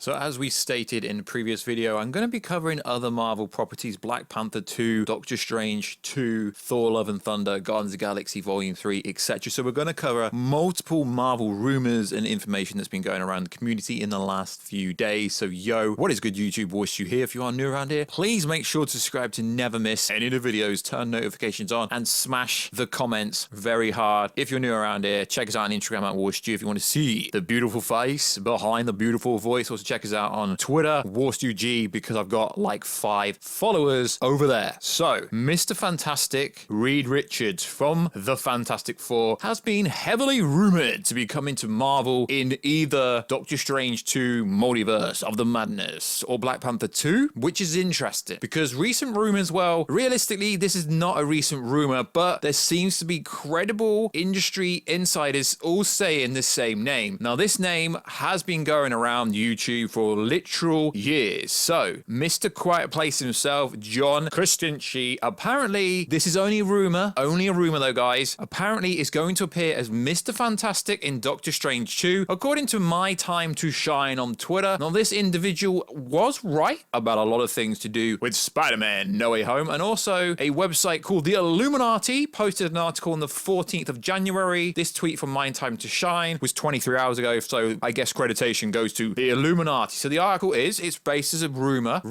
So as we stated in the previous video, I'm going to be covering other Marvel properties: Black Panther 2, Doctor Strange 2, Thor Love and Thunder, Guardians of the Galaxy Volume 3, etc. So we're going to cover multiple Marvel rumors and information that's been going around the community in the last few days. So yo, what is good YouTube? Warstu here. If you are new around here, please make sure to subscribe to never miss any of the videos, turn notifications on, and smash the comments very hard. If you're new around here, check us out on Instagram at Warstu if you want to see the beautiful face behind the beautiful voice. Also check us out on Twitter, WarstuG, because I've got like 5 followers over there. So, Mr. Fantastic, Reed Richards from the Fantastic Four, has been heavily rumored to be coming to Marvel in either Doctor Strange 2, Multiverse of the Madness, or Black Panther 2, which is interesting because recent rumors, well, realistically, this is not a recent rumor, but there seems to be credible industry insiders all saying the same name. Now, this name has been going around YouTube for literal years. So, Mr. Quiet Place himself, John Krasinski, apparently, this is only a rumor though, guys, apparently is going to appear as Mr. Fantastic in Doctor Strange 2, according to My Time to Shine on Twitter. Now, this individual was right about a lot of things to do with Spider-Man No Way Home, and also a website called The Illuminati posted an article on the 14th of January. This tweet from My Time to Shine was 23 hours ago, so I guess creditation goes to The Illuminati. So the article it's based as a rumor.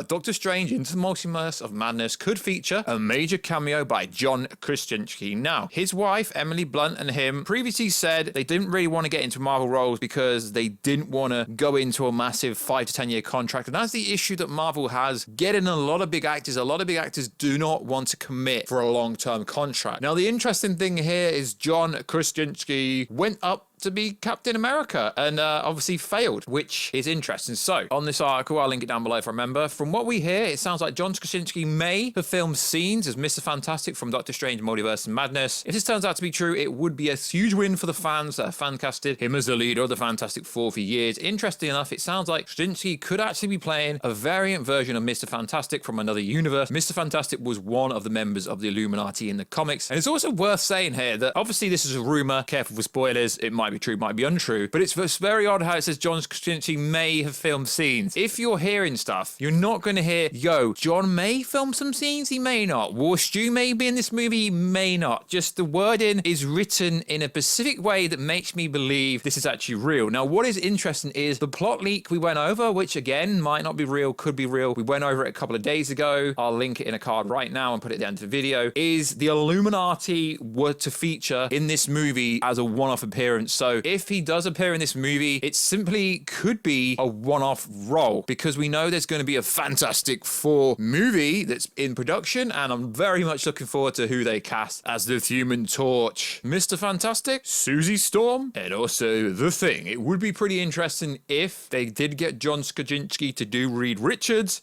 Doctor Strange Into the Multiverse of Madness could feature a major cameo by John Krasinski. Now, his wife, Emily Blunt, and him previously said they didn't really want to get into Marvel roles because they didn't want to go into a massive 5 to 10 year contract. And that's the issue that Marvel has getting a lot of big actors. A lot of big actors do not want to commit for a long-term contract. Now, the interesting thing here is John Krasinski went up to be Captain America and obviously failed, which is interesting. So on this article, I'll link it down below if I remember, from what we hear, it sounds like John Krasinski may have filmed scenes as Mr. Fantastic from Doctor Strange Multiverse of Madness. If this turns out to be true, it would be a huge win for the fans that have fan casted him as the leader of the Fantastic Four for years. Interesting enough, it sounds like Krasinski could actually be playing a variant version of Mr. Fantastic from another universe. Mr. Fantastic was one of the members of the Illuminati in the comics. And it's also worth saying here that obviously this is a rumor, careful for spoilers, it might be true, might be untrue, but it's very odd how it says John Krasinski may have filmed scenes. If you're hearing stuff, you're not going to hear, yo, John may film some scenes, he may not. Warstu may be in this movie, he may not. Just the wording is written in a specific way that makes me believe this is actually real. Now, what is interesting is the plot leak we went over, which again, might not be real, could be real. We went over it a couple of days ago. I'll link it in a card right now and put it down to the video. Is the Illuminati were to feature in this movie as a one-off appearance. So if he does appear in this movie, it simply could be a one-off role because we know there's going to be a Fantastic Four movie that's in production, and I'm very much looking forward to who they cast as the Human Torch, Mr. Fantastic, Susie Storm, and also The Thing. It would be pretty interesting if they did get John Krasinski to do Reed Richards,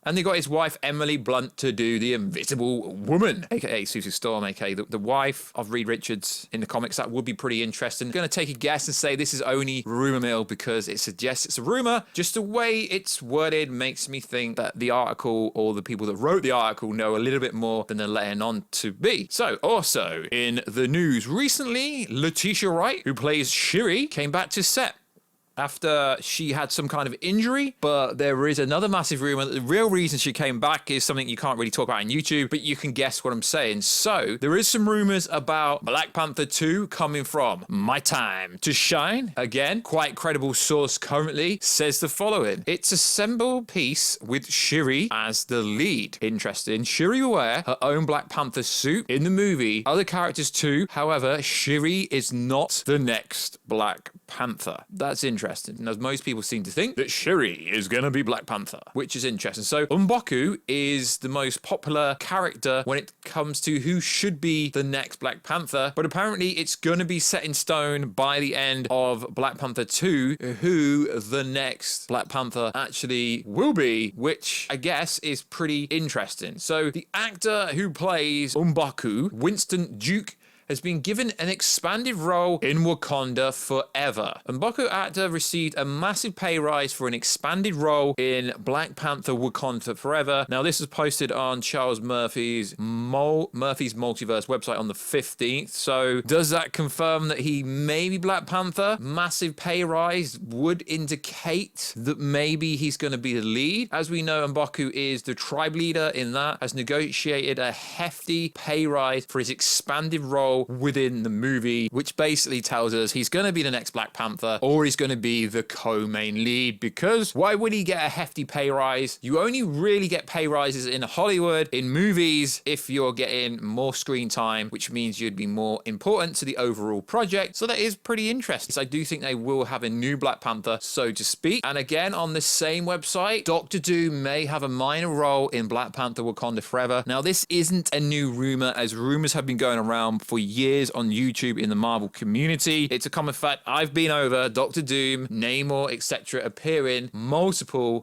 and they got his wife, Emily Blunt, to do the Invisible Woman, aka Susie Storm, aka the wife of Reed Richards in the comics. That would be pretty interesting. I'm going to take a guess and say this is only rumor mill because it suggests it's a rumor. Just the way it's worded makes me think that the article or the people that wrote the article know a little bit more than they're letting on to be. So, also in the news recently, Letitia Wright, who plays Shuri, came back to set after she had some kind of injury, but there is another massive rumor that the real reason she came back is something you can't really talk about on YouTube, but you can guess what I'm saying. So there is some rumors about Black Panther 2 coming from My Time to Shine. Again, quite credible source currently says the following: it's a symbol piece with Shuri as the lead. Interesting. Shuri will wear her own Black Panther suit in the movie. Other characters too. However, Shuri is not the next Black Panther. That's interesting. And as most people seem to think that Shuri is going to be Black Panther, which is interesting. So M'Baku is the most popular character when it comes to who should be the next Black Panther, but apparently it's going to be set in stone by the end of Black Panther 2 who the next Black Panther actually will be, which I guess is pretty interesting. So the actor who plays M'Baku, Winston Duke, has been given an expanded role in Wakanda forever. M'Baku actor received a massive pay rise for an expanded role in Black Panther Wakanda Forever. Now, this is posted on Charles Murphy's Multiverse website on the 15th. So does that confirm that he may be Black Panther? Massive pay rise would indicate that maybe he's going to be the lead. As we know, M'Baku is the tribe leader in that, has negotiated a hefty pay rise for his expanded role within the movie, which basically tells us he's going to be the next Black Panther, or he's going to be the co-main lead, because why would he get a hefty pay rise? You only really get pay rises in Hollywood, in movies, if you're getting more screen time, which means you'd be more important to the overall project. So that is pretty interesting. So I do think they will have a new Black Panther, so to speak. And again, on the same website, Doctor Doom may have a minor role in Black Panther Wakanda Forever. Now, this isn't a new rumor, as rumors have been going around for years on YouTube in the Marvel community. It's a common fact. I've been over Doctor Doom, Namor, etc. appearing multiple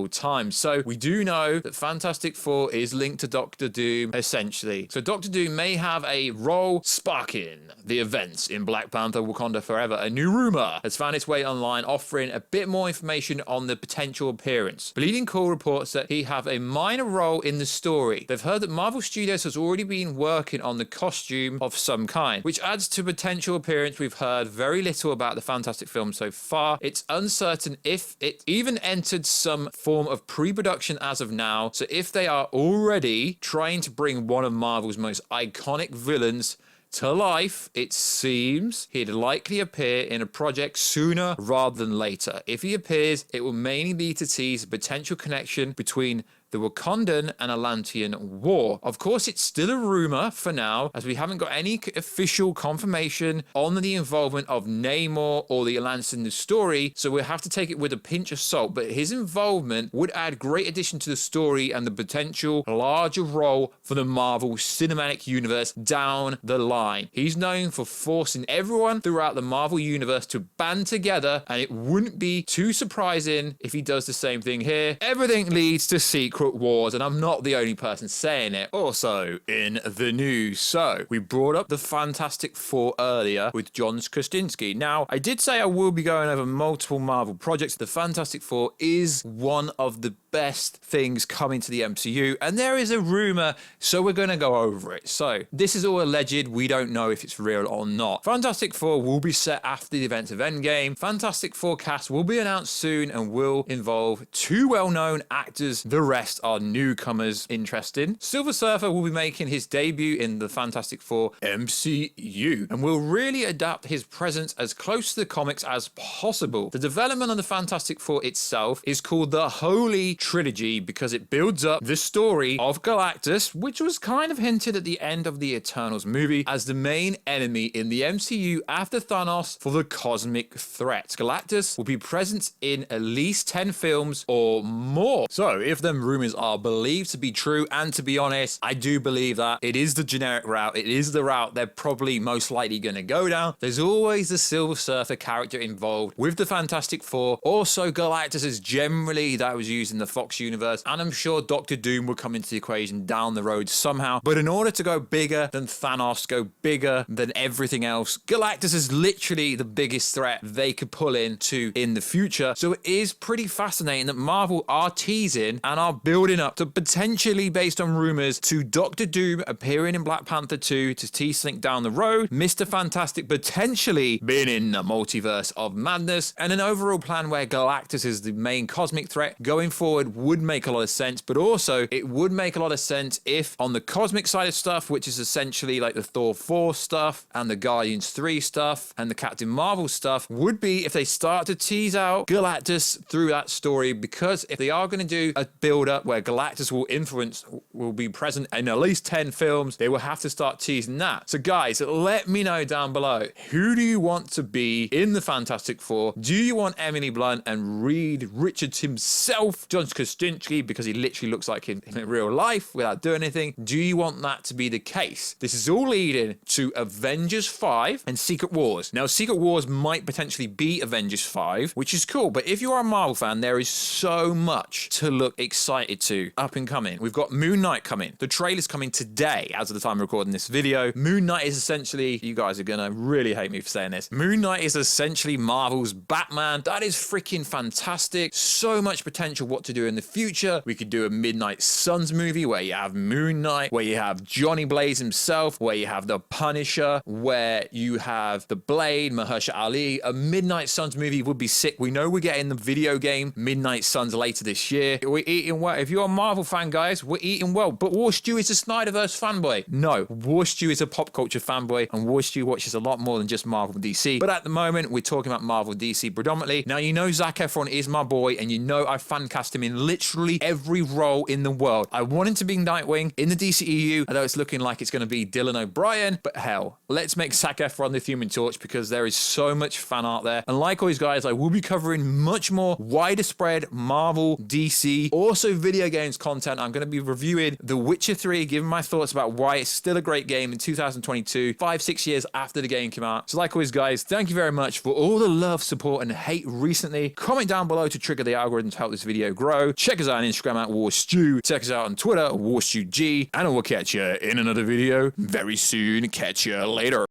times. So we do know that Fantastic Four is linked to Doctor Doom, essentially. So Doctor Doom may have a role sparking the events in Black Panther Wakanda Forever. A new rumor has found its way online, offering a bit more information on the potential appearance. Bleeding Cool reports that he have a minor role in the story. They've heard that Marvel Studios has already been working on the costume of some kind, which adds to potential appearance. We've heard very little about the Fantastic film so far. It's uncertain if it even entered some form of pre-production as of now. So if they are already trying to bring one of Marvel's most iconic villains to life, it seems he'd likely appear in a project sooner rather than later. If he appears, it will mainly be to tease a potential connection between the Wakandan and Atlantean War. Of course, it's still a rumor for now, as we haven't got any official confirmation on the involvement of Namor or the Atlantean in the story, so we'll have to take it with a pinch of salt. But his involvement would add great addition to the story and the potential larger role for the Marvel Cinematic Universe down the line. He's known for forcing everyone throughout the Marvel Universe to band together, and it wouldn't be too surprising if he does the same thing here. Everything leads to Secret Wars, and I'm not the only person saying it. Also in the news, so we brought up the Fantastic Four earlier with John Krasinski. Now, I did say I will be going over multiple Marvel projects. The Fantastic Four is one of the best things coming to the MCU, and there is a rumor, so we're going to go over it. So this is all alleged. We don't know if it's real or not. Fantastic Four will be set after the events of Endgame. Fantastic Four cast will be announced soon and will involve two well-known actors. The rest are newcomers. Interesting. Silver Surfer will be making his debut in the Fantastic Four MCU and will really adapt his presence as close to the comics as possible. The development of the Fantastic Four itself is called the Holy Trilogy because it builds up the story of Galactus, which was kind of hinted at the end of the Eternals movie, as the main enemy in the MCU after Thanos for the cosmic threat. Galactus will be present in at least 10 films or more. So if them rumors are believed to be true, and to be honest, I do believe that it is the generic route. It is the route they're probably most likely going to go down. There's always the Silver Surfer character involved with the Fantastic Four. Also, Galactus is generally that was used in the Fox universe, and I'm sure Doctor Doom will come into the equation down the road somehow. But in order to go bigger than Thanos, go bigger than everything else, Galactus is literally the biggest threat they could pull into in the future. So it is pretty fascinating that Marvel are teasing and are building up to potentially, based on rumors, to Doctor Doom appearing in Black Panther 2 to tease something down the road, Mr. Fantastic potentially being in the Multiverse of Madness, and an overall plan where Galactus is the main cosmic threat going forward would make a lot of sense. But also, it would make a lot of sense if on the cosmic side of stuff, which is essentially like the Thor 4 stuff and the Guardians 3 stuff and the Captain Marvel stuff, would be if they start to tease out Galactus through that story, because if they are going to do a build up where Galactus will be present in at least 10 films, they will have to start teasing that. So guys, let me know down below, who do you want to be in the Fantastic Four? Do you want Emily Blunt and Reed Richards himself, John John Krasinski because he literally looks like him in real life without doing anything. Do you want that to be the case? This is all leading to Avengers 5 and Secret Wars. Now, Secret Wars might potentially be Avengers 5, which is cool, but if you are a Marvel fan, there is so much to look excited to up and coming. We've got Moon Knight coming. The trailer's coming today as of the time of recording this video. Moon Knight is essentially, you guys are gonna really hate me for saying this, Moon Knight is essentially Marvel's Batman. That is freaking fantastic. So much potential what to do in the future. We could do a Midnight Suns movie where you have Moon Knight, where you have Johnny Blaze himself, where you have the Punisher, where you have the Blade, Mahershala Ali. A Midnight Suns movie would be sick. We know we're getting the video game Midnight Suns later this year. We're eating well. If you're a Marvel fan, guys, we're eating well. But Warstu is a Snyderverse fanboy. No, Warstu is a pop culture fanboy, and Warstu watches a lot more than just Marvel and DC. But at the moment, we're talking about Marvel and DC predominantly. Now, you know Zac Efron is my boy, and you know I fan cast him in literally every role in the world. I want him to be Nightwing in the DCEU, although it's looking like it's going to be Dylan O'Brien. But hell, let's make Zac Efron the Human Torch because there is so much fan art there. And like always, guys, I will be covering much more wider spread Marvel, DC, also video games content. I'm going to be reviewing The Witcher 3, giving my thoughts about why it's still a great game in 2022, 5-6 years after the game came out. So like always, guys, thank you very much for all the love, support, and hate recently. Comment down below to trigger the algorithm to help this video grow. Check us out on Instagram at Warstu. Check us out on Twitter, WarstuG. And we'll catch you in another video very soon. Catch you later.